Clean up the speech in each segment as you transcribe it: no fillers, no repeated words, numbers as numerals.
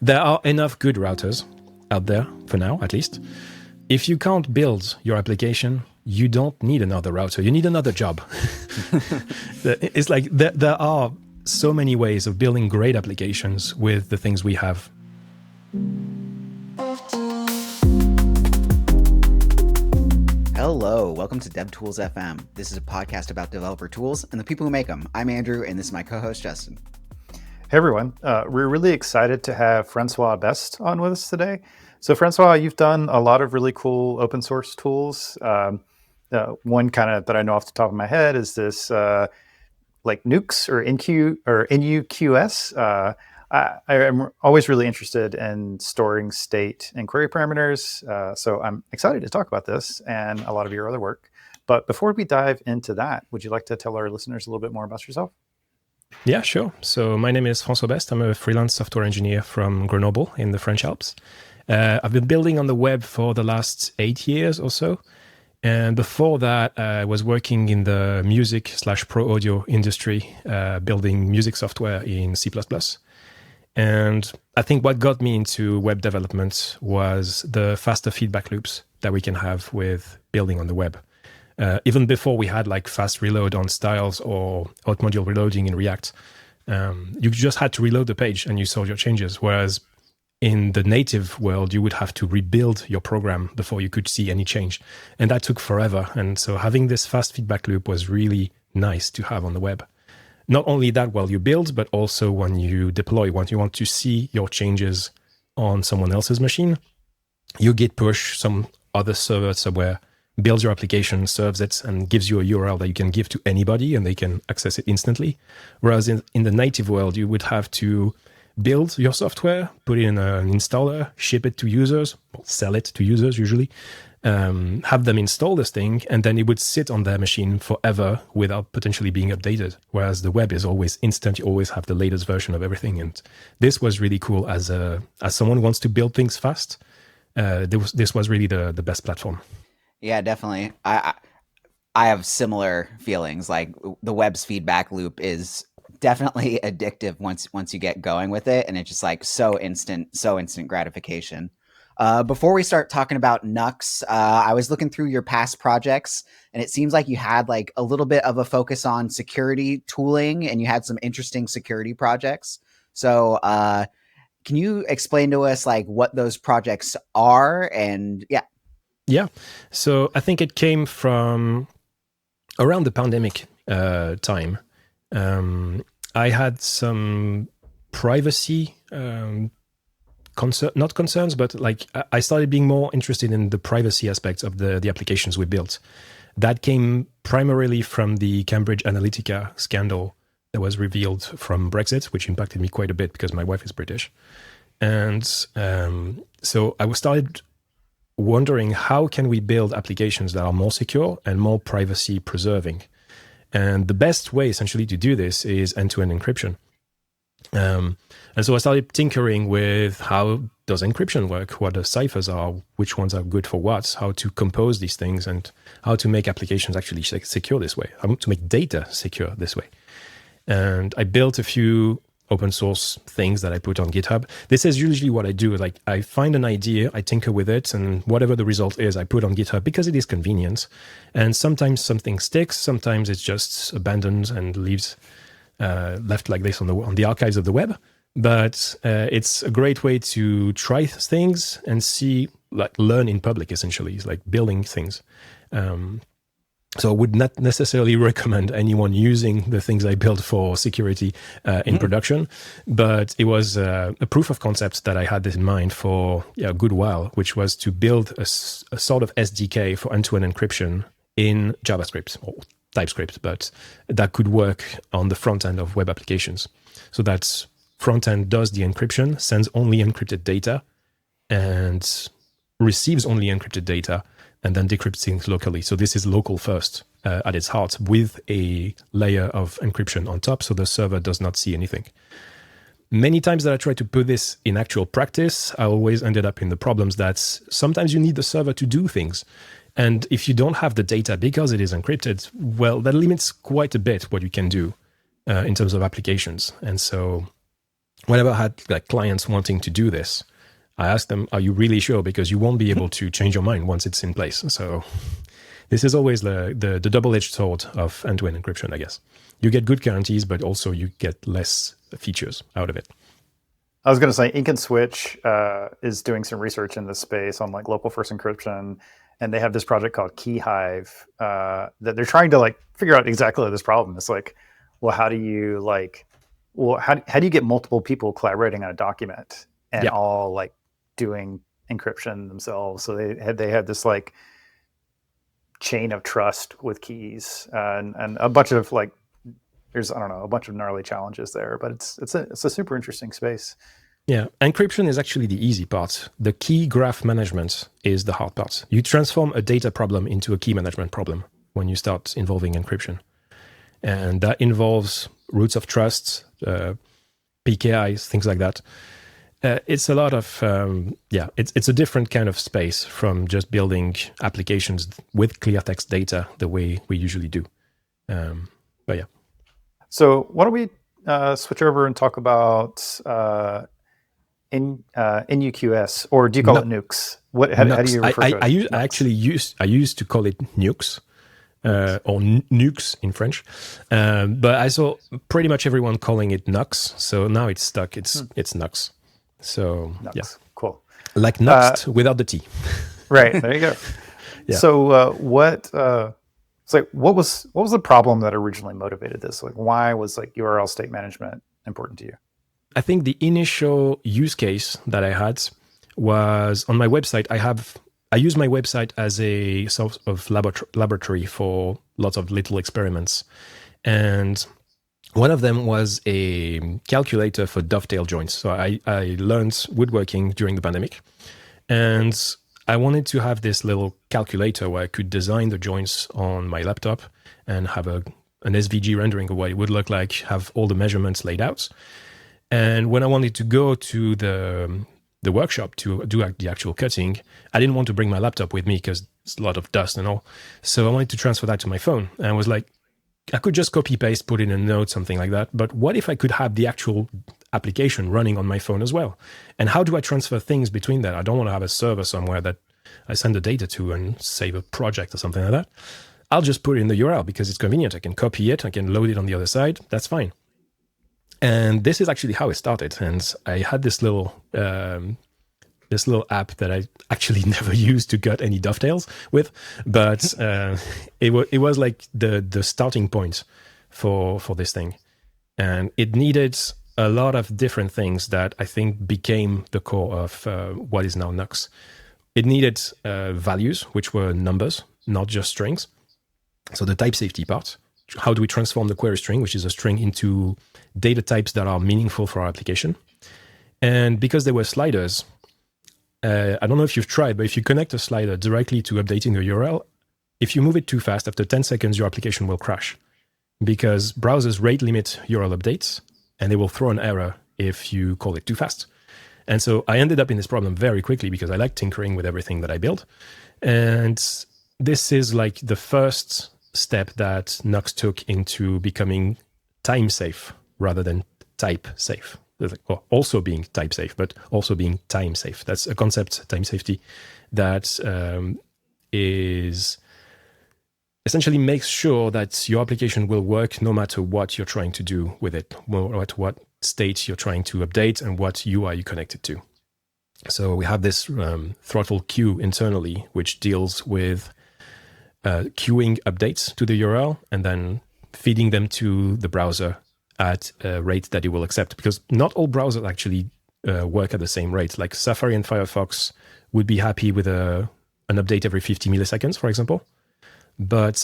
There are enough good routers out there, for now at least. If you can't build your application, you don't need another router. You need another job. It's like there are so many ways of building great applications with the things we have. Hello, welcome to DevTools-fm. This is a podcast about developer tools and the people who make them. I'm Andrew, and this is my co-host, Justin. Hey everyone, we're really excited to have Francois Best on with us today. So Francois, you've done a lot of really cool open source tools. One kind of that I know off the top of my head is this like Nuqs or NUQS. I am always really interested in storing state and query parameters. So I'm excited to talk about this and a lot of your other work. But before we dive into that, would you like to tell our listeners a little bit more about yourself? Yeah, sure. So my name is Francois Best. I'm a freelance software engineer from Grenoble in the French Alps. I've been building on the web for the last 8 years or so. And before that, I was working in the music/pro audio industry, building music software in C++. And I think what got me into web development was the faster feedback loops that we can have with building on the web. Even before we had like fast reload on styles or out module reloading in React, you just had to reload the page and you saw your changes. Whereas in the native world, you would have to rebuild your program before you could see any change. And that took forever. And so having this fast feedback loop was really nice to have on the web. Not only that while you build, but also when you deploy, when you want to see your changes on someone else's machine, you git push some other server somewhere, builds your application, serves it, and gives you a URL that you can give to anybody and they can access it instantly. Whereas in the native world, you would have to build your software, put it in an installer, ship it to users, sell it to users usually, have them install this thing, and then it would sit on their machine forever without potentially being updated. Whereas the web is always instant, you always have the latest version of everything. And this was really cool as someone who wants to build things fast. This was really the best platform. Yeah, definitely. I have similar feelings. Like the web's feedback loop is definitely addictive once you get going with it, and it's just like so instant gratification. Before we start talking about Nuqs, I was looking through your past projects, and it seems like you had like a little bit of a focus on security tooling, and you had some interesting security projects. So can you explain to us like what those projects are? And Yeah, so I think it came from around the pandemic time. I had some privacy not concerns, but like I started being more interested in the privacy aspects of the applications we built. That came primarily from the Cambridge Analytica scandal that was revealed from Brexit, which impacted me quite a bit because my wife is British. And so I started wondering how can we build applications that are more secure and more privacy preserving. And the best way essentially to do this is end-to-end encryption. And so I started tinkering with how does encryption work, what the ciphers are, which ones are good for what, how to compose these things, and how to make applications actually secure this way, how to make data secure this way. And I built a few open source things that I put on GitHub. This is usually what I do. Like I find an idea, I tinker with it, and whatever the result is, I put on GitHub because it is convenient. And sometimes something sticks, sometimes it's just abandoned and left like this on the archives of the web. But it's a great way to try things and see, like learn in public essentially. It's like building things. So I would not necessarily recommend anyone using the things I built for security in production, but it was a proof of concept that I had in mind for a good while, which was to build a sort of SDK for end-to-end encryption in JavaScript or TypeScript, but that could work on the front end of web applications. So that front end does the encryption, sends only encrypted data, and receives only encrypted data, and then decrypts things locally. So this is local first at its heart with a layer of encryption on top so the server does not see anything. Many times that I tried to put this in actual practice, I always ended up in the problems that sometimes you need the server to do things. And if you don't have the data because it is encrypted, well, that limits quite a bit what you can do in terms of applications. And so whenever I had like clients wanting to do this, I asked them, "Are you really sure? Because you won't be able to change your mind once it's in place." So this is always the double-edged sword of end-to-end encryption, I guess. You get good guarantees, but also you get less features out of it. I was going to say, Ink and Switch is doing some research in this space on like local first encryption, and they have this project called Keyhive that they're trying to like figure out exactly this problem. It's like, well, how do you get multiple people collaborating on a document and all like doing encryption themselves? So they had this like chain of trust with keys and a bunch of like, there's, I don't know, a bunch of gnarly challenges there, but it's a super interesting space. Yeah, encryption is actually the easy part. The key graph management is the hard part. You transform a data problem into a key management problem when you start involving encryption. And that involves roots of trust, PKIs, things like that. It's a lot of, it's a different kind of space from just building applications with clear text data the way we usually do. But yeah. So why don't we switch over and talk about NUQS, or do you call it Nuqs? How do you refer to it? I used to call it Nuqs, or Nuqs in French, but I saw pretty much everyone calling it Knox, so now it's stuck. It's Knox. So Knox. Yeah, cool. Like Knox without the T. Right, there you go. Yeah. So what was the problem that originally motivated this? Like, why was like URL state management important to you? I think the initial use case that I had was on my website. I use my website as a sort of laboratory for lots of little experiments. And one of them was a calculator for dovetail joints. So I learned woodworking during the pandemic. And I wanted to have this little calculator where I could design the joints on my laptop and have an SVG rendering of what it would look like, have all the measurements laid out. And when I wanted to go to the workshop to do the actual cutting, I didn't want to bring my laptop with me because it's a lot of dust and all. So I wanted to transfer that to my phone. And I was like, I could just copy paste, put in a note, something like that. But what if I could have the actual application running on my phone as well? And how do I transfer things between that? I don't want to have a server somewhere that I send the data to and save a project or something like that. I'll just put it in the URL because it's convenient. I can copy it. I can load it on the other side. That's fine. And this is actually how it started. And I had this little app that I actually never used to cut any dovetails with, but it was like the starting point for this thing. And it needed a lot of different things that I think became the core of what is now Knox. It needed values, which were numbers, not just strings. So the type safety part. How do we transform the query string, which is a string, into data types that are meaningful for our application? And because there were sliders, I don't know if you've tried, but if you connect a slider directly to updating a URL, if you move it too fast, after 10 seconds, your application will crash because browsers rate limit URL updates and they will throw an error if you call it too fast. And so I ended up in this problem very quickly because I like tinkering with everything that I build. And this is like the first step that Knox took into becoming time safe rather than type safe. Well, also being type safe, but also being time safe. That's a concept, time safety, that is essentially makes sure that your application will work no matter what you're trying to do with it, at what state you're trying to update and what UI you connect it to. So we have this throttle queue internally, which deals with queuing updates to the URL and then feeding them to the browser at a rate that it will accept, because not all browsers actually work at the same rate. Like Safari and Firefox would be happy with an update every 50 milliseconds, for example. But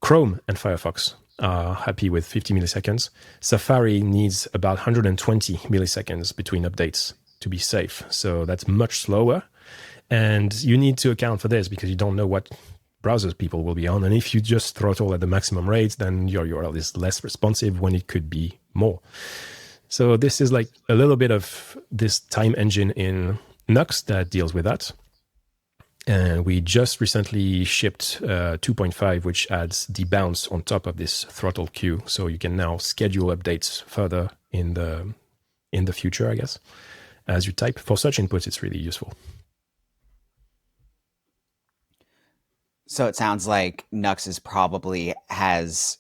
Chrome and Firefox are happy with 50 milliseconds. Safari needs about 120 milliseconds between updates to be safe. So that's much slower. And you need to account for this because you don't know what browsers people will be on. And if you just throttle at the maximum rate, then your URL is less responsive when it could be more. So this is like a little bit of this time engine in Nuqs that deals with that. And we just recently shipped 2.5, which adds the bounce on top of this throttle queue. So you can now schedule updates further in the future, I guess, as you type. For such inputs, it's really useful. So it sounds like Nuqs probably has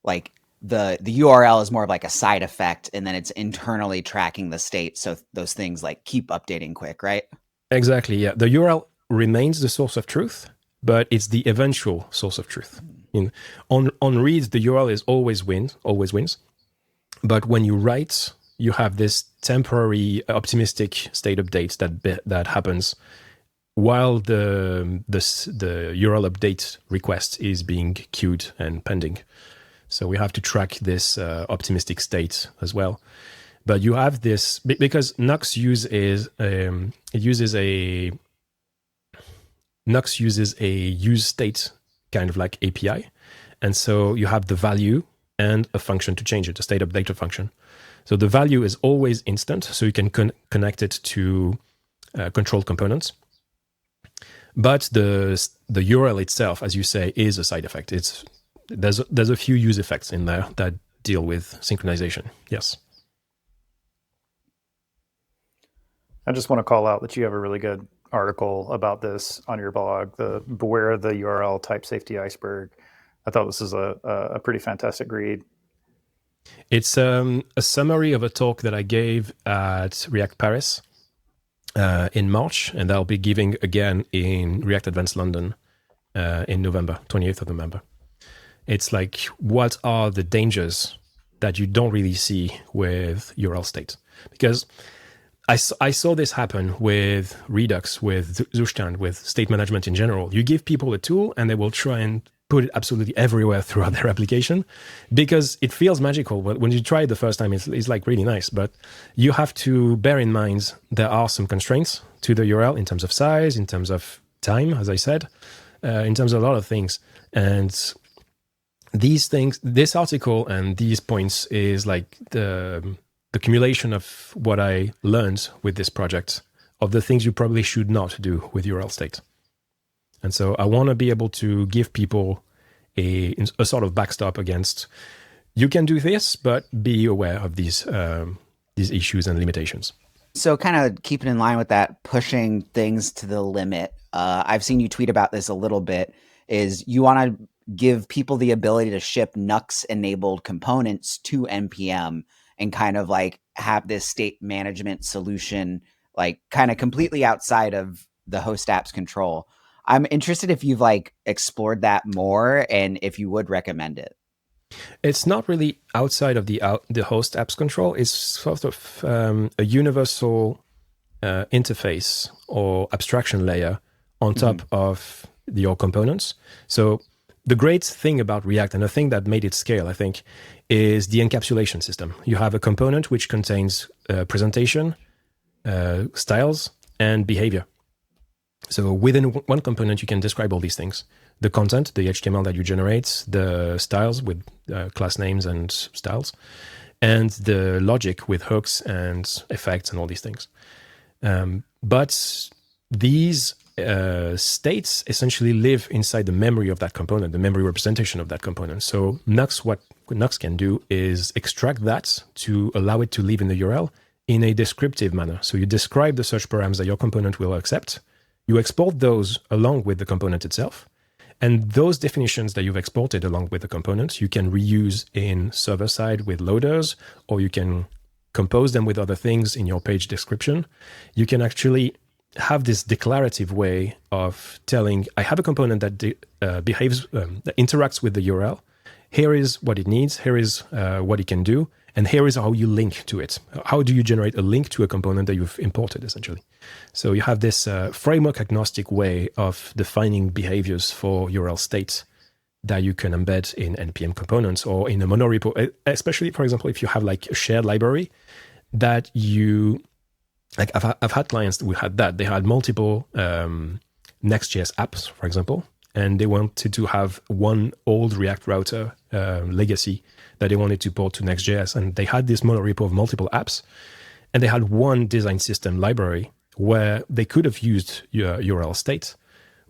like the URL is more of like a side effect, and then it's internally tracking the state. So those things like keep updating quick, right? Exactly. Yeah. The URL remains the source of truth, but it's the eventual source of truth. On reads, the URL is always wins. But when you write, you have this temporary optimistic state update that happens while the URL update request is being queued and pending. So we have to track this optimistic state as well. But you have this because Knox uses a use state kind of like API, and so you have the value and a function to change it, a state updater function. So the value is always instant, so you can connect it to controlled components. But the URL itself, as you say, is a side effect. There's a few use effects in there that deal with synchronization. Yes. I just want to call out that you have a really good article about this on your blog, the Beware the URL Type Safety Iceberg. I thought this is a pretty fantastic read. It's a summary of a talk that I gave at React Paris in March, and I'll be giving again in React Advanced London in November, 28th of November. It's like, what are the dangers that you don't really see with URL state? Because I saw this happen with Redux, with Zustand, with state management in general. You give people a tool and they will try and put it absolutely everywhere throughout their application because it feels magical. But when you try it the first time, it's like really nice. But you have to bear in mind there are some constraints to the URL in terms of size, in terms of time, as I said, in terms of a lot of things. And these things, this article and these points is like the accumulation of what I learned with this project, of the things you probably should not do with URL state. And so I want to be able to give people a sort of backstop against, you can do this, but be aware of these issues and limitations. So kind of keeping in line with that, pushing things to the limit. I've seen you tweet about this a little bit, is you want to give people the ability to ship Nuqs-enabled components to NPM and kind of like have this state management solution, like kind of completely outside of the host app's control. I'm interested if you've like explored that more and if you would recommend it. It's not really outside of the host app's control. It's sort of a universal interface or abstraction layer on top of your components. So the great thing about React, and the thing that made it scale, I think, is the encapsulation system. You have a component which contains presentation, styles, and behavior. So within one component, you can describe all these things. The content, the HTML that you generate, the styles with class names and styles, and the logic with hooks and effects and all these things. But these states essentially live inside the memory of that component, the memory representation of that component. So what Knox can do is extract that to allow it to live in the URL in a descriptive manner. So you describe the search params that your component will accept. You export those along with the component itself. And those definitions that you've exported along with the component, you can reuse in server side with loaders, or you can compose them with other things in your page description. You can actually have this declarative way of telling, I have a component that behaves, that interacts with the URL. Here is what it needs. Here is what it can do. And here is how you link to it. How do you generate a link to a component that you've imported, essentially? So you have this framework agnostic way of defining behaviors for URL states that you can embed in NPM components or in a monorepo, especially, for example, if you have like a shared library that you, like I've had clients who had that. They had multiple Next.js apps, for example, and they wanted to have one old React router legacy that they wanted to port to Next.js. And they had this monorepo of multiple apps, and they had one design system library where they could have used URL state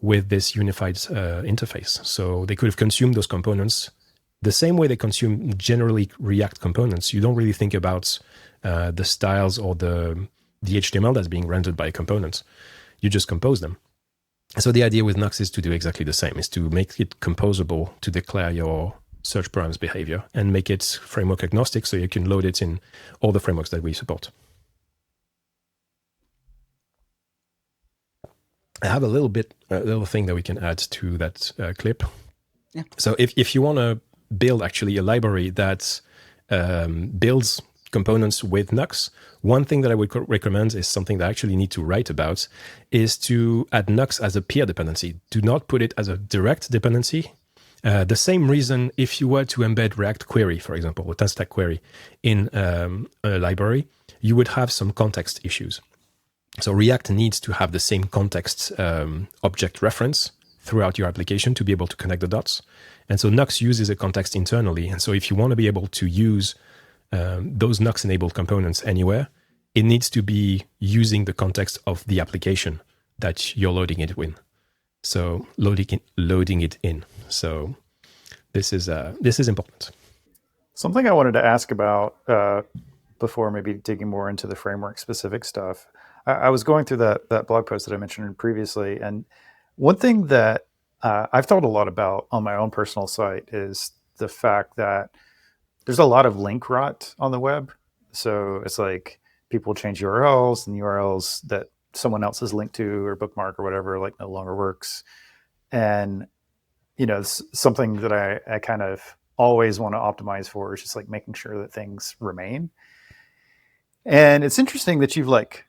with this unified interface. So they could have consumed those components the same way they consume generally React components. You don't really think about the styles or the HTML that's being rendered by a component. You just compose them. So the idea with Knox is to do exactly the same, is to make it composable to declare your search params behavior and make it framework agnostic so you can load it in all the frameworks that we support. I have a little thing that we can add to that clip. Yeah. So if you want to build actually a library that builds components with Nuqs, one thing that I would recommend is something that I actually need to write about, is to add Nuqs as a peer dependency. Do not put it as a direct dependency. The same reason if you were to embed React query, for example, or TestStack query in a library, you would have some context issues. So React needs to have the same context object reference throughout your application to be able to connect the dots. And so Nuqs uses a context internally. And so if you want to be able to use those Nuqs-enabled components anywhere, it needs to be using the context of the application that you're loading it in. So loading it in. So this is important. Something I wanted to ask about before maybe digging more into the framework specific stuff. I was going through that blog post that I mentioned previously, and one thing that I've thought a lot about on my own personal site is the fact that there's a lot of link rot on the web. So it's like people change URLs, and the URLs that someone else has linked to or bookmark or whatever like no longer works. And it's something that I kind of always want to optimize for is just like making sure that things remain. And it's interesting that you've like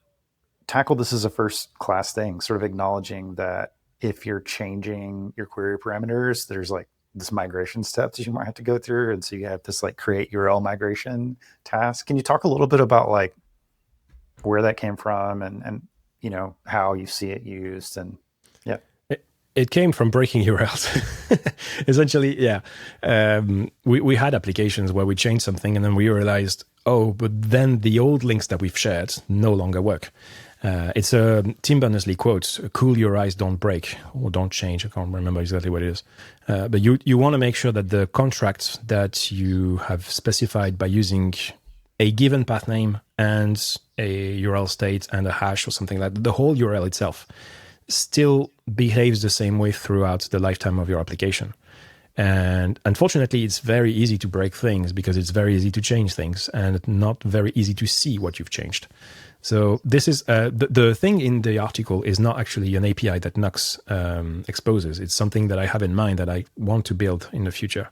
tackled this as a first class thing, sort of acknowledging that if you're changing your query parameters, there's like this migration steps that you might have to go through. And so you have this like create URL migration task. Can you talk a little bit about like where that came from and how you see it used? And yeah. It came from breaking URLs. Essentially, yeah. We had applications where we changed something and then we realized, but then the old links that we've shared no longer work. It's a Tim Berners-Lee quote, cool URIs don't break or don't change. I can't remember exactly what it is. But you want to make sure that the contract that you have specified by using a given path name and a URL state and a hash or something like that, the whole URL itself still behaves the same way throughout the lifetime of your application. And unfortunately, it's very easy to break things because it's very easy to change things and not very easy to see what you've changed. So this is the thing in the article is not actually an API that Knox exposes. It's something that I have in mind that I want to build in the future.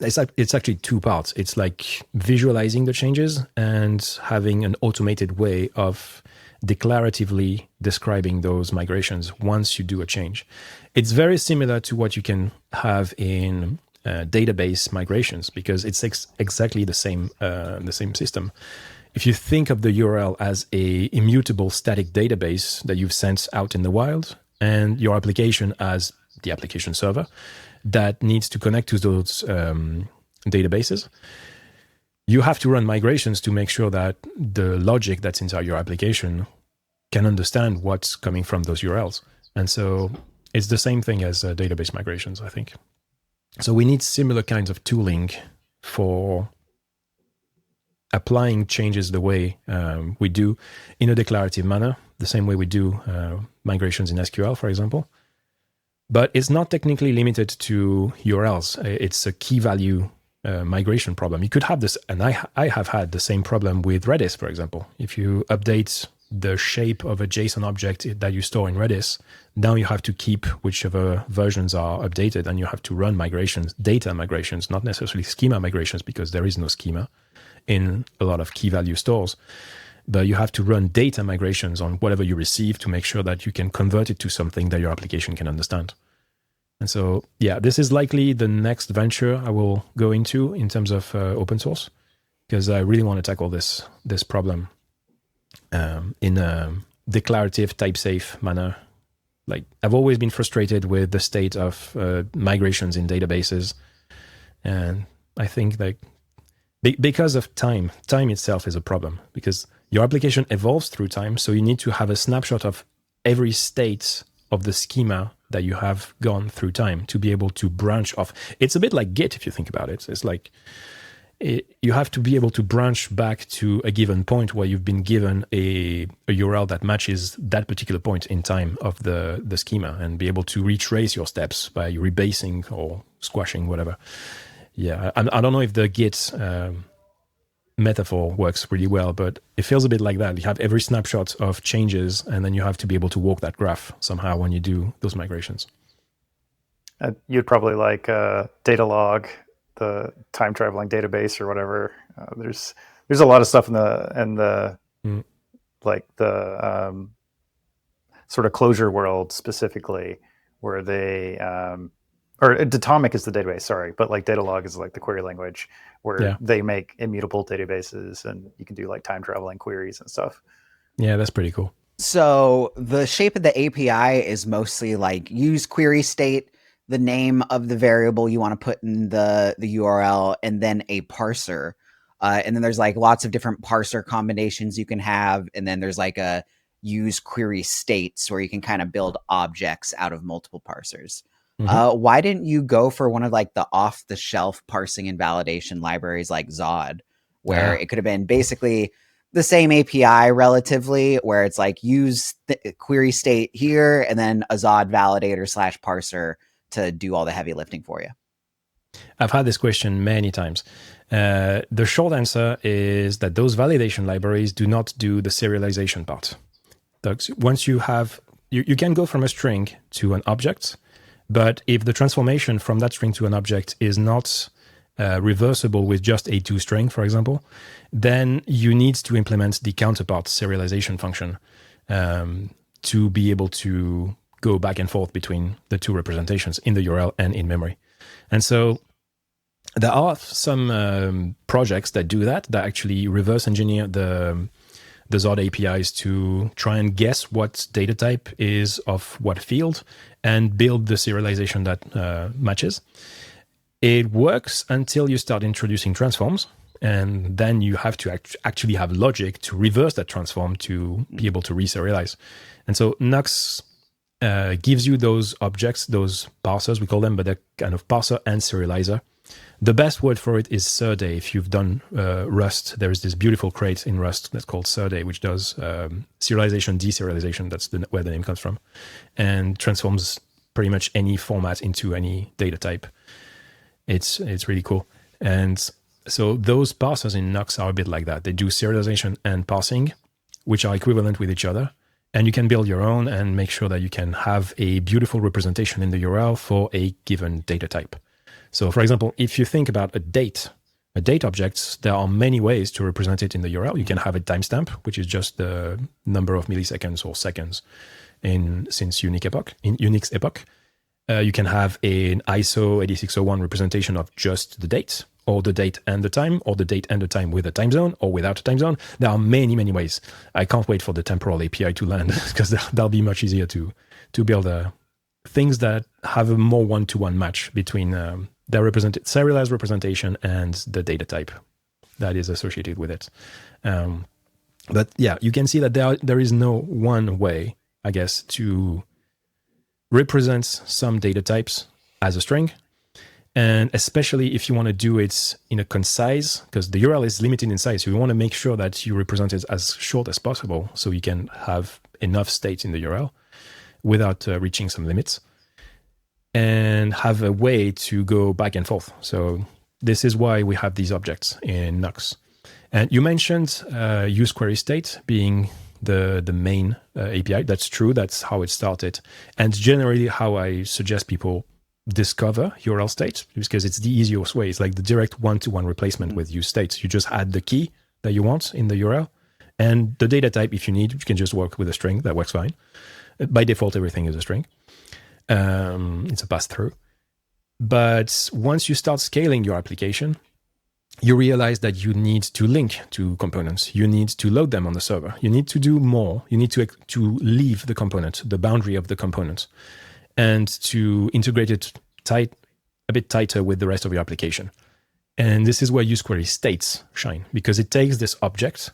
It's actually two parts. It's like visualizing the changes and having an automated way of declaratively describing those migrations once you do a change. It's very similar to what you can have in database migrations because it's exactly the same system. If you think of the URL as a immutable static database that you've sent out in the wild and your application as the application server that needs to connect to those databases, you have to run migrations to make sure that the logic that's inside your application can understand what's coming from those URLs. And so it's the same thing as database migrations, I think. So we need similar kinds of tooling for applying changes the way we do in a declarative manner, the same way we do migrations in SQL, for example. But it's not technically limited to URLs. It's a key value migration problem. You could have this, and I have had the same problem with Redis, for example. If you update the shape of a JSON object that you store in Redis, now you have to keep whichever versions are updated, and you have to run migrations, data migrations, not necessarily schema migrations, because there is no schema in a lot of key value stores. But you have to run data migrations on whatever you receive to make sure that you can convert it to something that your application can understand. And so, yeah, this is likely the next venture I will go into in terms of open source, because I really want to tackle this problem in a declarative, type-safe manner. Like, I've always been frustrated with the state of migrations in databases, and I think like because of time itself is a problem, because your application evolves through time, so you need to have a snapshot of every state of the schema that you have gone through time to be able to branch off. It's a bit like Git if you think about it. It's like you have to be able to branch back to a given point where you've been given a URL that matches that particular point in time of the schema, and be able to retrace your steps by rebasing or squashing, whatever. Yeah, I don't know if the Git metaphor works really well, but it feels a bit like that. You have every snapshot of changes, and then you have to be able to walk that graph somehow when you do those migrations. You'd probably like data log, the time traveling database or whatever. There's a lot of stuff in the like the sort of closure world specifically, where they or Datomic is the database, sorry, but like data log is like the query language where they make immutable databases, and you can do like time traveling queries and stuff. Yeah, that's pretty cool. So the shape of the API is mostly like use query state, the name of the variable you want to put in the URL, and then a parser. And then there's like lots of different parser combinations you can have. And then there's like a use query states where you can kind of build objects out of multiple parsers. Why didn't you go for one of like the off the shelf parsing and validation libraries like Zod, where it could have been basically the same API relatively, where it's like use the query state here and then a Zod validator / parser to do all the heavy lifting for you? I've had this question many times. The short answer is that those validation libraries do not do the serialization part. Once you have, you can go from a string to an object, but if the transformation from that string to an object is not reversible with just a toString, for example, then you need to implement the counterpart serialization function to be able to go back and forth between the two representations in the URL and in memory. And so there are some projects that do that actually reverse engineer the Zod APIs to try and guess what data type is of what field and build the serialization that matches. It works until you start introducing transforms, and then you have to actually have logic to reverse that transform to be able to reserialize. And so Knox gives you those objects, those parsers, we call them, but they're kind of parser and serializer. The best word for it is Serde. If you've done Rust, there is this beautiful crate in Rust that's called Serde, which does serialization, deserialization, that's where the name comes from, and transforms pretty much any format into any data type. It's really cool. And so those parsers in Knox are a bit like that. They do serialization and parsing, which are equivalent with each other. And you can build your own and make sure that you can have a beautiful representation in the URL for a given data type. So for example, if you think about a date object, there are many ways to represent it in the URL. You can have a timestamp, which is just the number of milliseconds or seconds since Unix epoch. You can have an ISO 8601 representation of just the date, or the date and the time, or the date and the time with a time zone, or without a time zone. There are many, many ways. I can't wait for the temporal API to land, because that'll be much easier to build things that have a more one-to-one match between their serialized representation and the data type that is associated with it. But yeah, you can see that there is no one way, I guess, to represent some data types as a string. And especially if you want to do it in a concise, because the URL is limited in size, so you want to make sure that you represent it as short as possible so you can have enough states in the URL without reaching some limits, and have a way to go back and forth. So this is why we have these objects in Knox. And you mentioned use query state being the main API. That's true. That's how it started. And generally how I suggest people discover URL states, because it's the easiest way. It's like the direct one-to-one replacement with use states. You just add the key that you want in the URL, and the data type, if you need, you can just work with a string. That works fine. By default, everything is a string. It's a pass-through. But once you start scaling your application, you realize that you need to link to components. You need to load them on the server. You need to do more. You need to leave the component, the boundary of the component, and to integrate it a bit tighter with the rest of your application. And this is where use query states shine, because it takes this object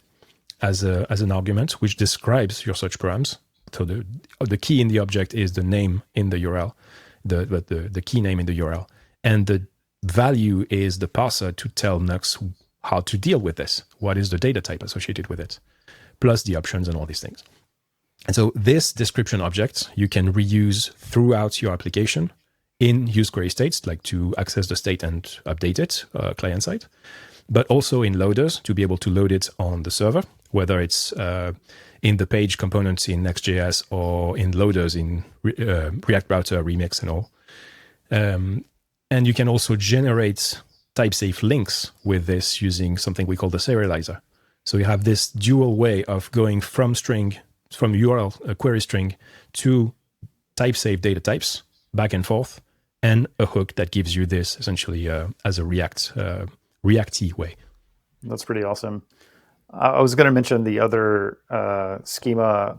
as an argument, which describes your search params So the key in the object is the name in the URL, the key name in the URL, and the value is the parser to tell Nuqs how to deal with this. What is the data type associated with it, plus the options and all these things. And so this description object you can reuse throughout your application in useQuery states, like to access the state and update it client side, but also in loaders to be able to load it on the server, whether it's in the page components in Next.js or in loaders in React Router, Remix, and all. And you can also generate type-safe links with this using something we call the serializer. So you have this dual way of going from URL query string to type-safe data types back and forth, and a hook that gives you this essentially as a React-y way. That's pretty awesome. I was going to mention the other schema,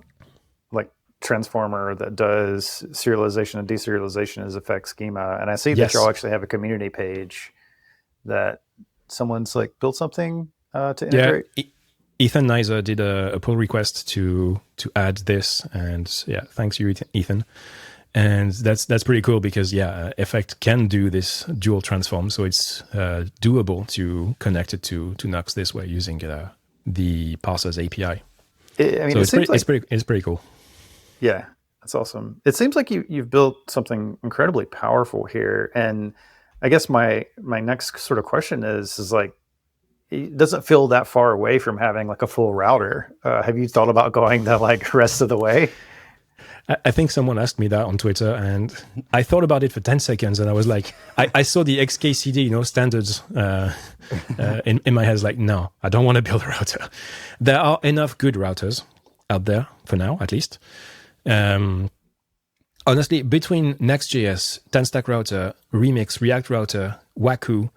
like transformer that does serialization and deserialization is effect schema. And I see that y'all actually have a community page that someone's like built something to integrate. Yeah, Ethan Nizer did a pull request to add this, and thanks you, Ethan. And that's pretty cool because Effect can do this dual transform, so it's doable to connect it to Knox this way using the parser's API. It's pretty cool. Yeah, that's awesome. It seems like you've built something incredibly powerful here, and I guess my next sort of question is like, it doesn't feel that far away from having like a full router. Have you thought about going the like rest of the way? I think someone asked me that on Twitter, and I thought about it for 10 seconds, and I was like, I saw the XKCD, standards in my head. Like, no, I don't want to build a router. There are enough good routers out there for now, at least. Honestly, between Next.js, 10-stack router, Remix, React Router, Waku,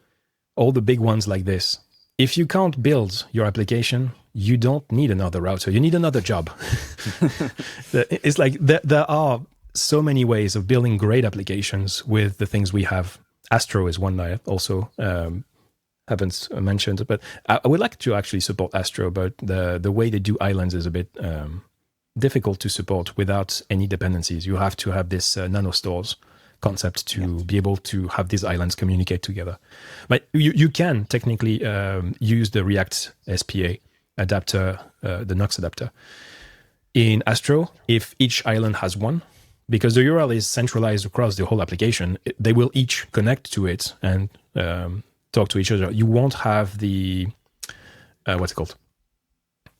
all the big ones like this, if you can't build your application, you don't need another router. You need another job. It's like there are so many ways of building great applications with the things we have. Astro is one I also haven't mentioned, but I would like to actually support Astro, but the way they do islands is a bit difficult to support without any dependencies. You have to have this nano stores concept to be able to have these islands communicate together. But you can technically use the React SPA adapter, the Knox adapter. In Astro, if each island has one, because the URL is centralized across the whole application, they will each connect to it and talk to each other. You won't have the,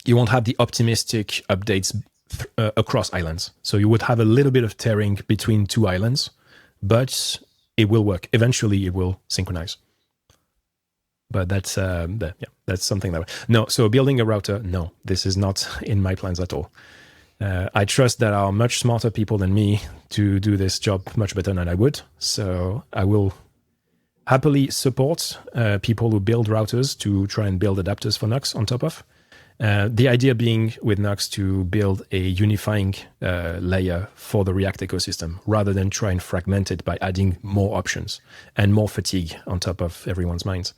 You won't have the optimistic updates across islands. So you would have a little bit of tearing between two islands, but it will work. Eventually, it will synchronize. But that's something that... No, so building a router, no, this is not in my plans at all. I trust there are much smarter people than me to do this job much better than I would. So I will happily support people who build routers to try and build adapters for Knox on top of. The idea being with Knox to build a unifying layer for the React ecosystem rather than try and fragment it by adding more options and more fatigue on top of everyone's minds.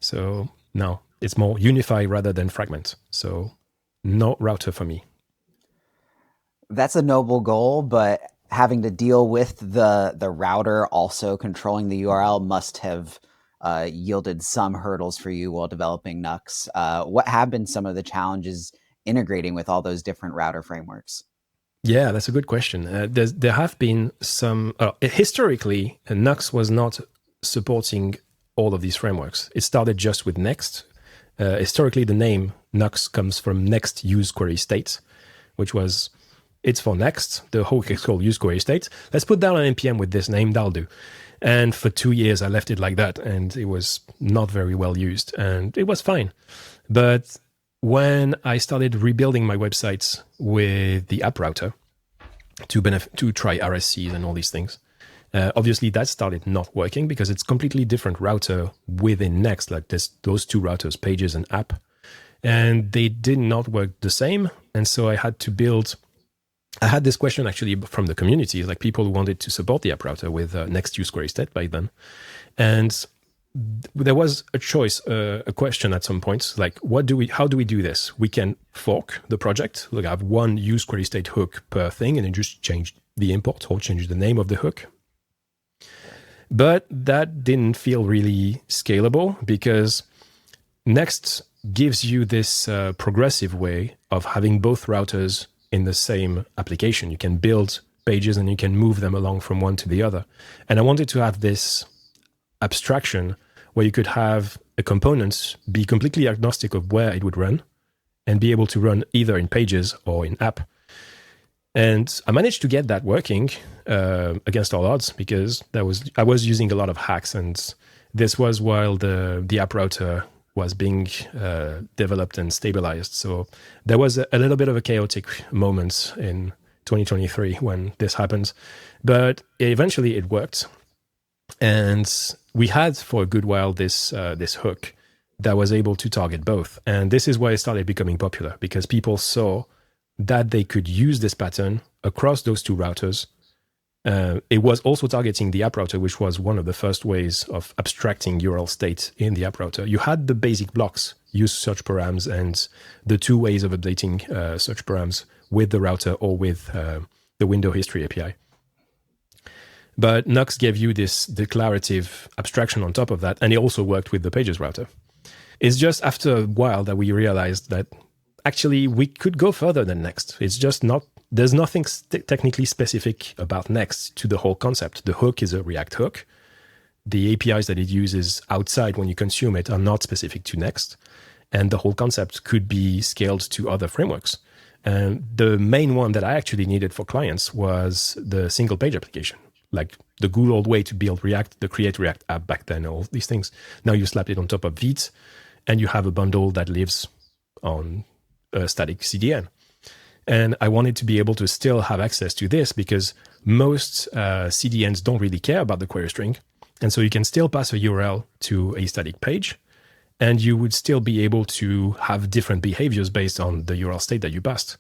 So no, it's more unify rather than fragment. So no router for me. That's a noble goal, but having to deal with the router also controlling the URL must have yielded some hurdles for you while developing Nuqs. What have been some of the challenges integrating with all those different router frameworks? Yeah, that's a good question. There have been some... historically, Nuqs was not supporting all of these frameworks. It started just with Next. Historically, the name Nuqs comes from Next Use Query State, which was... It's for Next. The hook is called Use Query State. Let's put down an NPM with this name, that'll do. And for 2 years, I left it like that, and it was not very well used, and it was fine. But when I started rebuilding my websites with the app router to try RSCs and all these things, obviously that started not working because it's completely different router within Next, like those two routers, Pages and App, and they did not work the same. And so I had to build... I had this question actually from the community, like people who wanted to support the app router with Next Use Query State by then. And there was a choice, a question at some point, like how do we do this? We can fork the project, like have one use query state hook per thing, and then just change the import or change the name of the hook. But that didn't feel really scalable, because Next gives you this progressive way of having both routers in the same application. You can build pages and you can move them along from one to the other. And I wanted to have this abstraction where you could have a component be completely agnostic of where it would run and be able to run either in pages or in app. And I managed to get that working against all odds, because I was using a lot of hacks, and this was while the app router was being developed and stabilized. So there was a little bit of a chaotic moment in 2023 when this happened, but eventually it worked. And we had for a good while this hook that was able to target both. And this is why it started becoming popular, because people saw that they could use this pattern across those two routers. It was also targeting the app router, which was one of the first ways of abstracting URL state in the app router. You had the basic blocks, use search params, and the two ways of updating search params with the router or with the window history API. But Knox gave you this declarative abstraction on top of that, and it also worked with the pages router. It's just after a while that we realized that actually we could go further than Next. It's just not, there's nothing technically specific about Next to the whole concept. The hook is a React hook. The APIs that it uses outside when you consume it are not specific to Next. And the whole concept could be scaled to other frameworks. And the main one that I actually needed for clients was the single page application, like the good old way to build React, the Create React app back then, all these things. Now you slap it on top of Vite, and you have a bundle that lives on a static CDN. And I wanted to be able to still have access to this, because most CDNs don't really care about the query string. And so you can still pass a URL to a static page, and you would still be able to have different behaviors based on the URL state that you passed.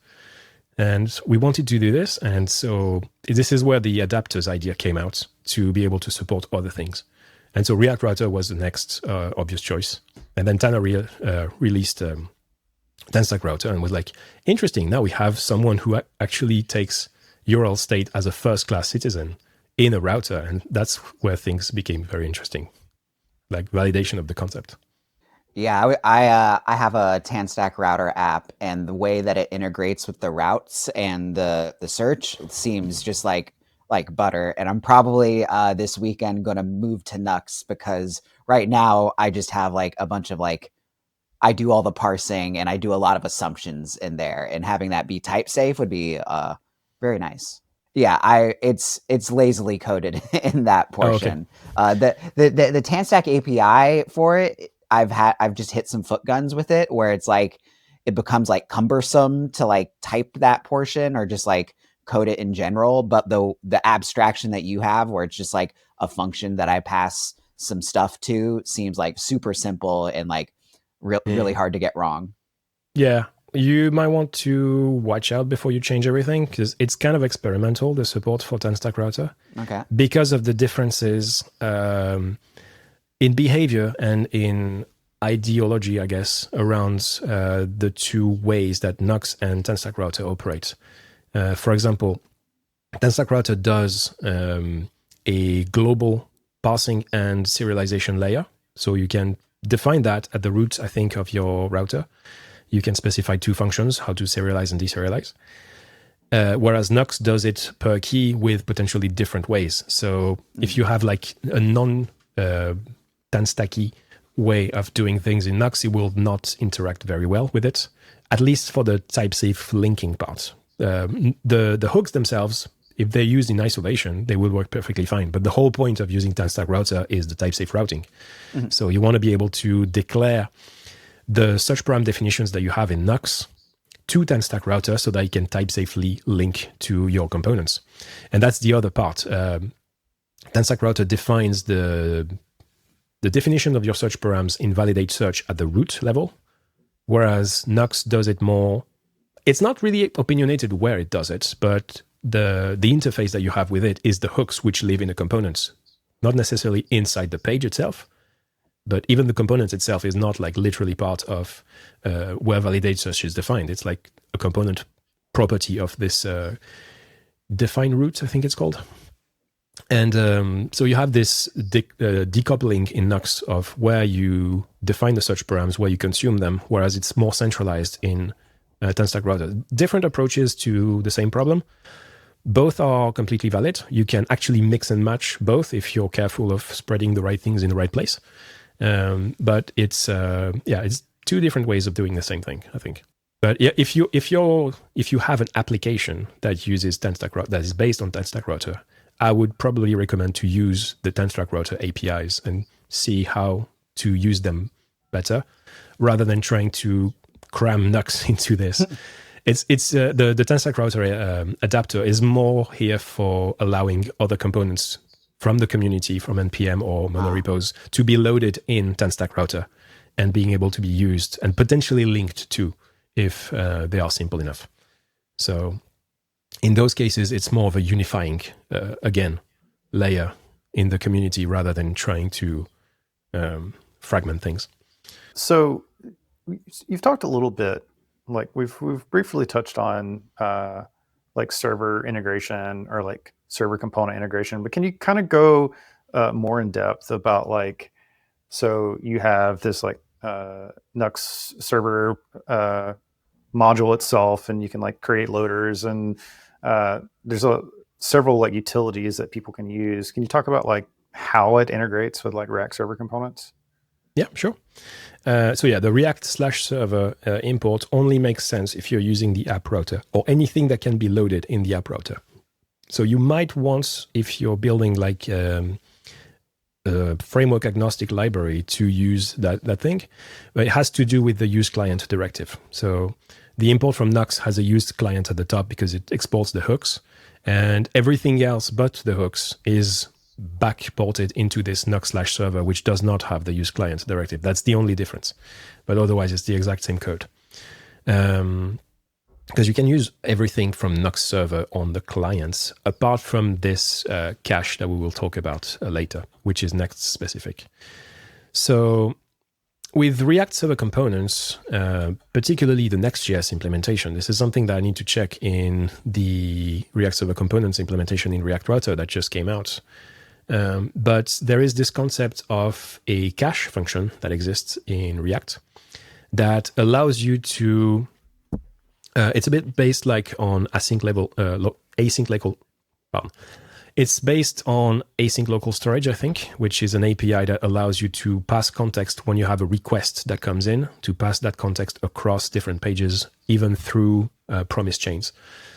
And we wanted to do this. And so this is where the adapters idea came out, to be able to support other things. And so React Router was the next obvious choice. And then Tana released TanStack Router and was like, interesting, now we have someone who actually takes URL state as a first-class citizen in a router. And that's where things became very interesting, like validation of the concept. Yeah, I have a TanStack router app, and the way that it integrates with the routes and the search seems just like butter. And I'm probably this weekend going to move to Nuqs, because right now I just have like a bunch of like, I do all the parsing and I do a lot of assumptions in there, and having that be type safe would be very nice. Yeah, it's lazily coded in that portion. Oh, okay. The TanStack API for it, I've just hit some foot guns with it, where it's like it becomes like cumbersome to like type that portion or just like code it in general. But the abstraction that you have, where it's just like a function that I pass some stuff to, seems like super simple and like really hard to get wrong. Yeah, you might want to watch out before you change everything, because it's kind of experimental, the support for TanStack Router. Okay. Because of the differences in behavior and in ideology, I guess, around the two ways that Knox and TanStack Router operate. For example, TanStack Router does a global parsing and serialization layer. So you can define that at the root, I think, of your router. You can specify two functions, how to serialize and deserialize. Whereas Knox does it per key with potentially different ways. So if you have like a non-TanStacky way of doing things in Knox, it will not interact very well with it, at least for the type-safe linking part. The hooks themselves, if they're used in isolation, they will work perfectly fine. But the whole point of using TanStack Router is the type-safe routing. Mm-hmm. So you want to be able to declare the search param definitions that you have in Knox to TanStack Router so that you can type-safely link to your components. And that's the other part. TanStack Router defines the definition of your search params in validate search at the root level, whereas Knox does it more. It's not really opinionated where it does it, but the interface that you have with it is the hooks which live in the components, not necessarily inside the page itself, But even the component itself is not like literally part of where validate search is defined. It's like a component property of this define root, I think it's called. And so you have this decoupling in Knox of where you define the search params, where you consume them, whereas it's more centralized in 10-stack router. Different approaches to the same problem. Both are completely valid. You can actually mix and match both if you're careful of spreading the right things in the right place. But it's two different ways of doing the same thing, I think. But yeah, if you have an application that uses 10-stack router, that is based on 10-stack router, I would probably recommend to use the 10-stack router APIs and see how to use them better, rather than trying to cram Nuqs into this. It's the 10-stack router adapter is more here for allowing other components from the community, from NPM or monorepos, to be loaded in 10-stack router and being able to be used and potentially linked to if they are simple enough. So in those cases, it's more of a unifying, again, layer in the community rather than trying to fragment things. So you've talked a little bit, like we've briefly touched on like server integration or like server component integration, but can you kind of go more in depth about like, so you have this like Nuqs server module itself, and you can like create loaders, and there's several like utilities that people can use. Can you talk about like how it integrates with like React server components? Yeah, sure. So yeah, the React/server import only makes sense if you're using the app router or anything that can be loaded in the app router. So you might want, if you're building like a framework agnostic library, to use that thing, but it has to do with the use client directive. So the import from Knox has a used client at the top because it exports the hooks, and everything else but the hooks is backported into this Nuqs/server, which does not have the use client directive. That's the only difference. But otherwise, it's the exact same code. Because you can use everything from Nuqs server on the clients, apart from this cache that we will talk about later, which is Next specific. So with React server components, particularly the Next.js implementation, this is something that I need to check in the React server components implementation in React Router that just came out. But there is this concept of a cache function that exists in React that allows you to, it's a bit based like on async local, it's based on async local storage, I think, which is an API that allows you to pass context when you have a request that comes in, to pass that context across different pages, even through promise chains.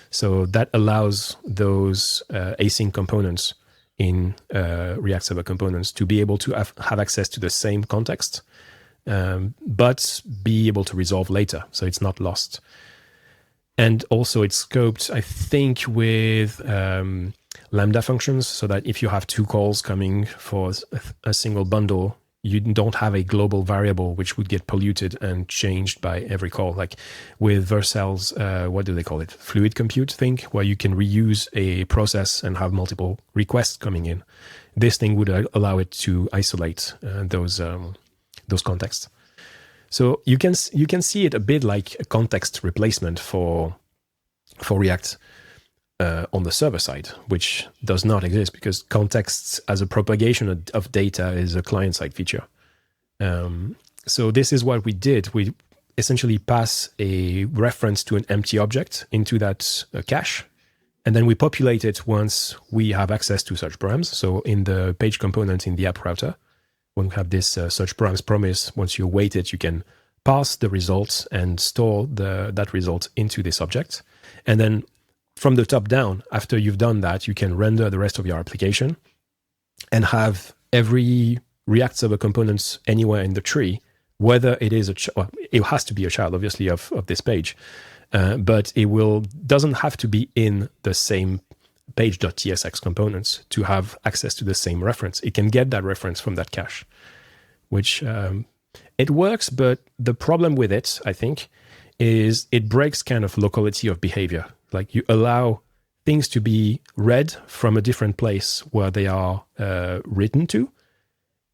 So that allows those async components in React server components to be able to have access to the same context, but be able to resolve later, so it's not lost. And also it's scoped, I think, with Lambda functions, so that if you have two calls coming for a single bundle, you don't have a global variable which would get polluted and changed by every call. Like with Vercel's, what do they call it? Fluid compute thing, where you can reuse a process and have multiple requests coming in. This thing would allow it to isolate those contexts. So you can see it a bit like a context replacement for React on the server side, which does not exist because contexts as a propagation of data is a client-side feature. So this is what we did. We essentially pass a reference to an empty object into that cache, and then we populate it once we have access to such params. So in the page component in the app router, when we have this search params promise, once you await it, you can pass the results and store that result into this object. And then from the top down, after you've done that, you can render the rest of your application and have every React server components anywhere in the tree, whether it is it has to be a child, obviously, of this page, but it doesn't have to be in the same page.tsx components to have access to the same reference. It can get that reference from that cache, which it works, but the problem with it, I think, is it breaks kind of locality of behavior. Like you allow things to be read from a different place where they are written to,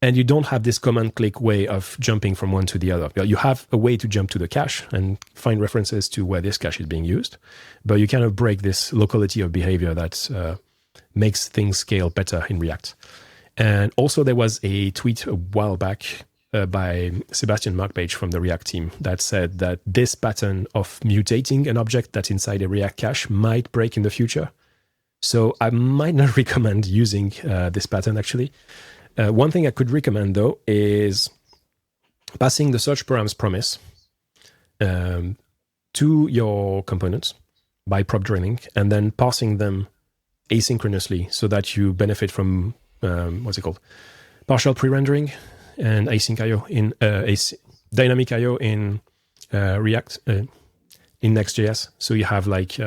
And you don't have this command-click way of jumping from one to the other. You have a way to jump to the cache and find references to where this cache is being used, but you kind of break this locality of behavior that makes things scale better in React. And also there was a tweet a while back by Sebastian Markpage from the React team that said that this pattern of mutating an object that's inside a React cache might break in the future. So I might not recommend using this pattern actually. One thing I could recommend though is passing the search params promise to your components by prop drilling and then parsing them asynchronously so that you benefit from partial pre-rendering and async IO in dynamic IO in React in Next.js. So you have like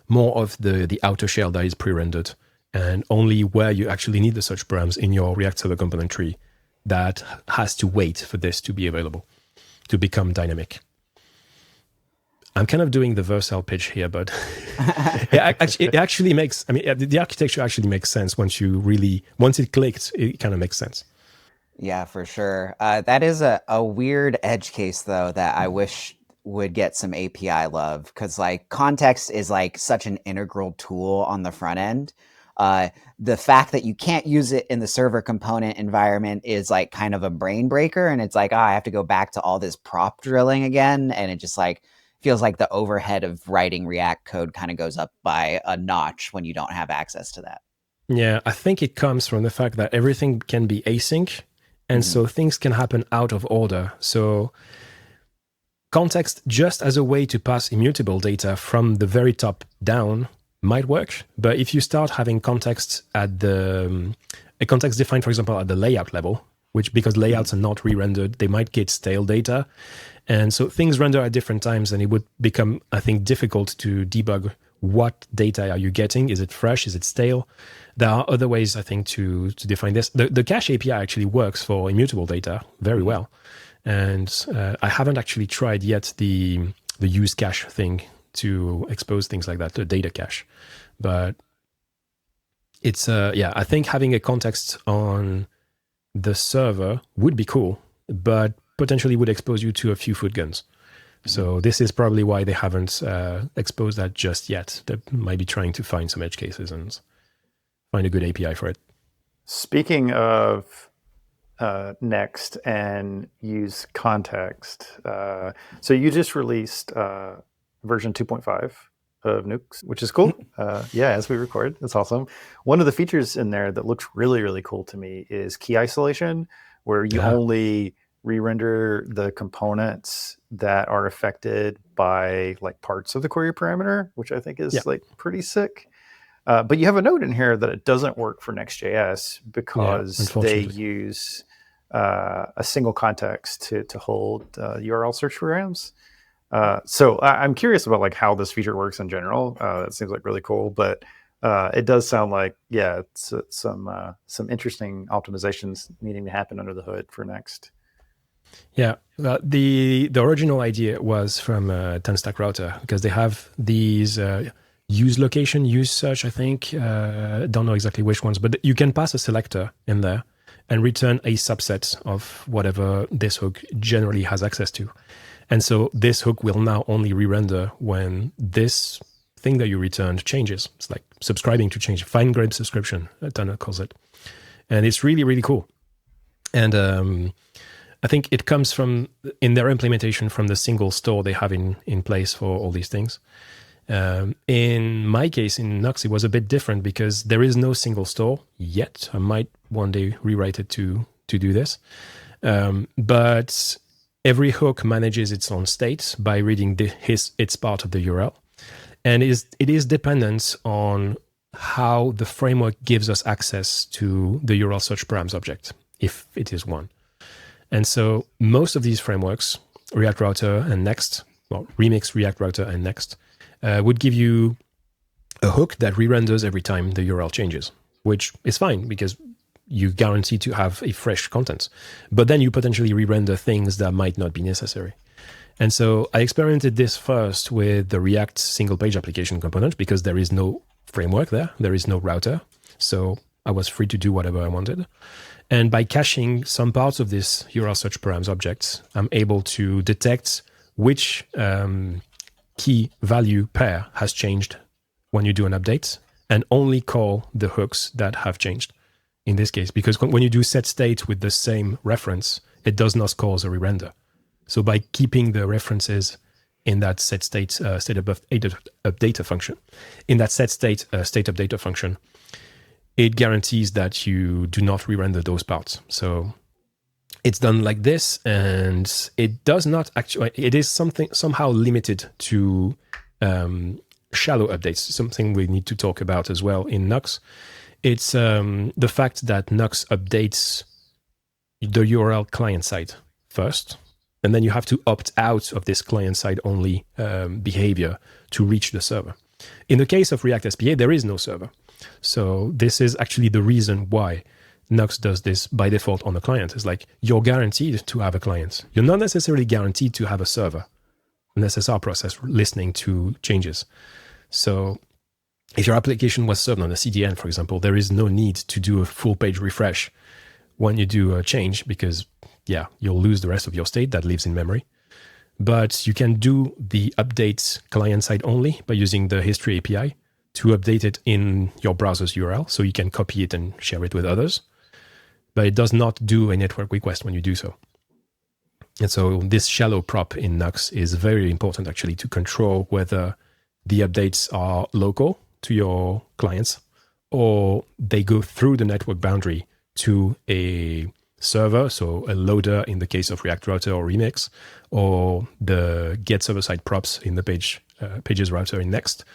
more of the outer shell that is pre-rendered, and only where you actually need the search params in your React server component tree that has to wait for this to be available to become dynamic. I'm kind of doing the Vercel pitch here, but it actually makes, the architecture actually makes sense once it clicked, it kind of makes sense. Yeah, for sure. That is a weird edge case though that I wish would get some API love, because like context is like such an integral tool on the front end. The fact that you can't use it in the server component environment is like kind of a brain breaker, and it's like, I have to go back to all this prop drilling again, and it just like feels like the overhead of writing React code kind of goes up by a notch when you don't have access to that. Yeah, I think it comes from the fact that everything can be async, and so things can happen out of order. So context just as a way to pass immutable data from the very top down might work, but if you start having context at a context defined, for example, at the layout level, which because layouts are not re-rendered, they might get stale data. And so things render at different times, and it would become, I think, difficult to debug what data are you getting. Is it fresh? Is it stale? There are other ways, I think, to define this. The cache API actually works for immutable data very well. And I haven't actually tried yet the use cache thing to expose things like that, the data cache. But it's, I think having a context on the server would be cool, but potentially would expose you to a few foot guns. So this is probably why they haven't exposed that just yet. They might be trying to find some edge cases and find a good API for it. Speaking of Next and use context, so you just released version 2.5 of Nuqs, which is cool. As we record, that's awesome. One of the features in there that looks really, really cool to me is key isolation, where you only re-render the components that are affected by like parts of the query parameter, which I think is like pretty sick. But you have a note in here that it doesn't work for Next.js because they use a single context to hold URL search programs. So I'm curious about like how this feature works in general. That seems like really cool, but it does sound like it's some interesting optimizations needing to happen under the hood for Next. Yeah, the original idea was from 10-stack router, because they have these use location, use search, I think. Don't know exactly which ones, but you can pass a selector in there and return a subset of whatever this hook generally has access to. And so this hook will now only re-render when this thing that you returned changes. It's like subscribing to change, fine-grained subscription, Tanner calls it. And it's really, really cool. And I think it comes from, in their implementation, from the single store they have in place for all these things. In my case, in Knox, it was a bit different because there is no single store yet. I might one day rewrite it to do this. But every hook manages its own state by reading its part of the URL. And it is dependent on how the framework gives us access to the URL search params object, if it is one. And so most of these frameworks, React Router and Next, Remix, React Router and Next, would give you a hook that re-renders every time the URL changes, which is fine because you guarantee to have a fresh content. But then you potentially re-render things that might not be necessary. And so I experimented this first with the React single page application component because there is no framework there. There is no router. So I was free to do whatever I wanted. And by caching some parts of this URL search params object, I'm able to detect which key value pair has changed when you do an update, and only call the hooks that have changed in this case. Because when you do set state with the same reference, it does not cause a re-render. So by keeping the references in that set state state updater function, in that set state state updater function, it guarantees that you do not re-render those parts. So it's done like this, and it does not actually. It is somehow limited to shallow updates. Something we need to talk about as well in Knox. It's the fact that Knox updates the URL client side first, and then you have to opt out of this client side only behavior to reach the server. In the case of React SPA, there is no server. So this is actually the reason why Knox does this by default on the client. It's like you're guaranteed to have a client. You're not necessarily guaranteed to have a server, an SSR process listening to changes. So if your application was served on a CDN, for example, there is no need to do a full page refresh when you do a change, because you'll lose the rest of your state that lives in memory. But you can do the update client side only by using the history API to update it in your browser's URL, so you can copy it and share it with others. But it does not do a network request when you do so. And so this shallow prop in Knox is very important actually to control whether the updates are local to your clients or they go through the network boundary to a server, so a loader in the case of React Router or Remix, or the get server-side props in the pages router in Next,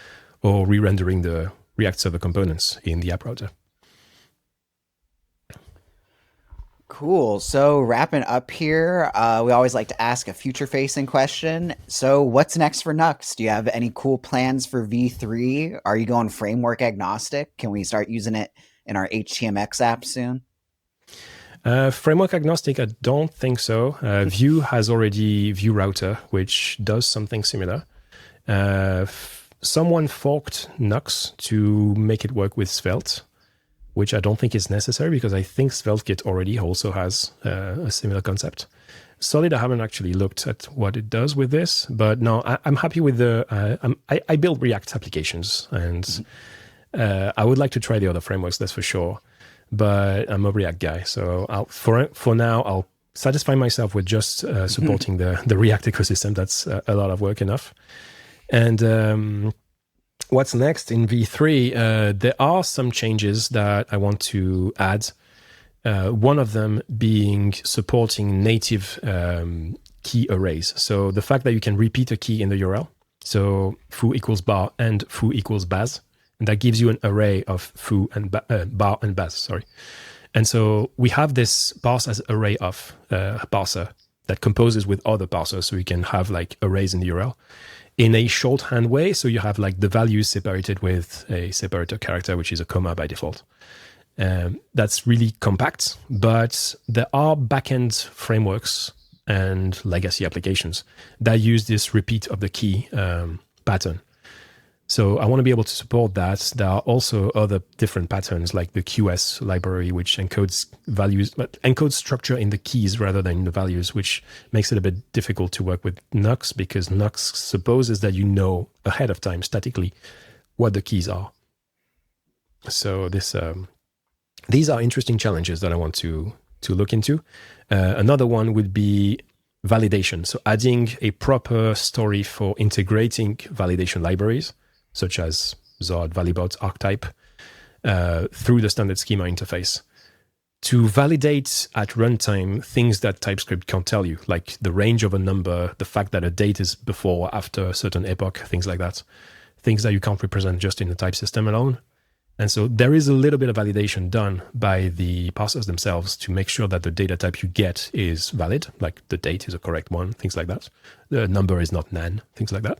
or re-rendering the React server components in the app router. Cool. So wrapping up here, we always like to ask a future-facing question. So what's next for Nuqs? Do you have any cool plans for V3? Are you going framework agnostic? Can we start using it in our HTMX app soon? Framework agnostic, I don't think so. Vue has already Vue Router, which does something similar. Someone forked Nuqs to make it work with Svelte, which I don't think is necessary because I think SvelteKit already also has a similar concept. Solid, I haven't actually looked at what it does with this, but no, I'm happy with I build React applications, and I would like to try the other frameworks, that's for sure. But I'm a React guy, so for now, I'll satisfy myself with just supporting the React ecosystem. That's a lot of work enough. And what's next in V3? There are some changes that I want to add. One of them being supporting native key arrays. So the fact that you can repeat a key in the URL, so foo equals bar and foo equals baz, and that gives you an array of foo and bar and baz, sorry. And so we have this parse as array of parser that composes with other parsers, so you can have like arrays in the URL in a shorthand way. So you have like the values separated with a separator character, which is a comma by default. That's really compact, but there are backend frameworks and legacy applications that use this repeat of the key pattern. So I want to be able to support that. There are also other different patterns like the QS library, which encodes values, but encodes structure in the keys rather than in the values, which makes it a bit difficult to work with Nuqs because Nuqs supposes that you know ahead of time statically what the keys are. So these are interesting challenges that I want to look into. Another one would be validation. So adding a proper story for integrating validation libraries, such as Zod, Valibot, Archetype, through the standard schema interface to validate at runtime things that TypeScript can't tell you, like the range of a number, the fact that a date is before or after a certain epoch, things like that, things that you can't represent just in the type system alone. And so there is a little bit of validation done by the parsers themselves to make sure that the data type you get is valid, like the date is a correct one, things like that. The number is not nan, things like that.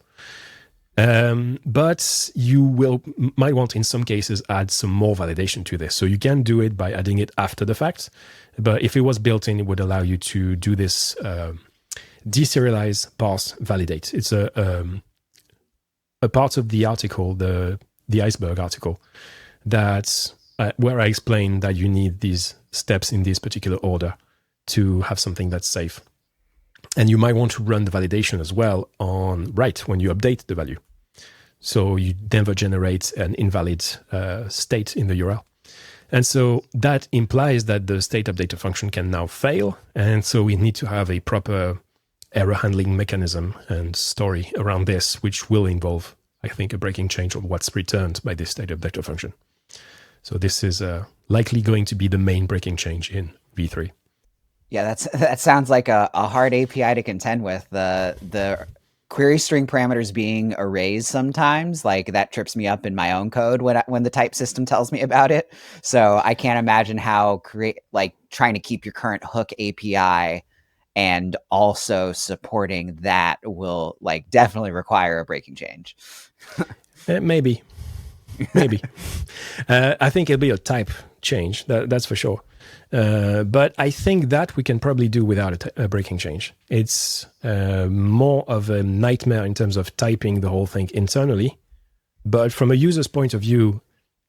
But you might want, in some cases, add some more validation to this. So you can do it by adding it after the fact. But if it was built in, it would allow you to do this deserialize, parse, validate. It's a part of the article, the iceberg article, that where I explain that you need these steps in this particular order to have something that's safe. And you might want to run the validation as well on write when you update the value. So you never generate an invalid state in the URL. And so that implies that the state updater function can now fail. And so we need to have a proper error handling mechanism and story around this, which will involve, I think, a breaking change of what's returned by this state updater function. So this is likely going to be the main breaking change in V3. Yeah, that sounds like a hard API to contend with. The query string parameters being erased sometimes, like that trips me up in my own code when the type system tells me about it. So I can't imagine how trying to keep your current hook API and also supporting that will definitely require a breaking change. Maybe. I think it'll be a type change, that's for sure. But I think that we can probably do without a breaking change. It's more of a nightmare in terms of typing the whole thing internally. But from a user's point of view,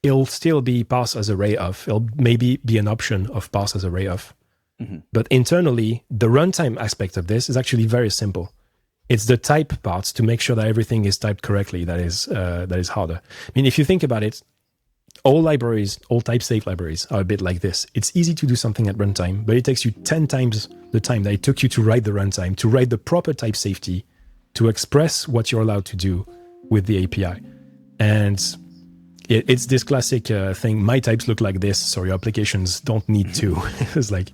it'll still be parse as array of. It'll maybe be an option of parse as array of. Mm-hmm. But internally, the runtime aspect of this is actually very simple. It's the type parts to make sure that everything is typed correctly that is harder. I mean, if you think about it, all type-safe libraries are a bit like this. It's easy to do something at runtime, but it takes you 10 times the time that it took you to write the runtime, to write the proper type safety, to express what you're allowed to do with the API. And it's this classic thing, my types look like this, so your applications don't need to. It's like...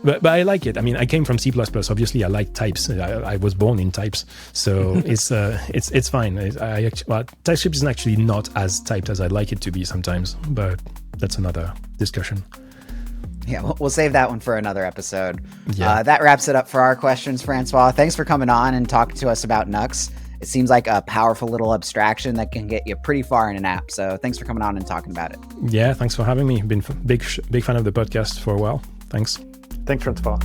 But I like it. I mean, I came from C++. Obviously, I like types. I was born in types, so it's fine. TypeScript is actually not as typed as I'd like it to be sometimes, but that's another discussion. Yeah, we'll save that one for another episode. Yeah. That wraps it up for our questions, Francois. Thanks for coming on and talking to us about Nuqs. It seems like a powerful little abstraction that can get you pretty far in an app. So thanks for coming on and talking about it. Yeah, thanks for having me. Been big fan of the podcast for a while. Thanks. Thanks, Francois.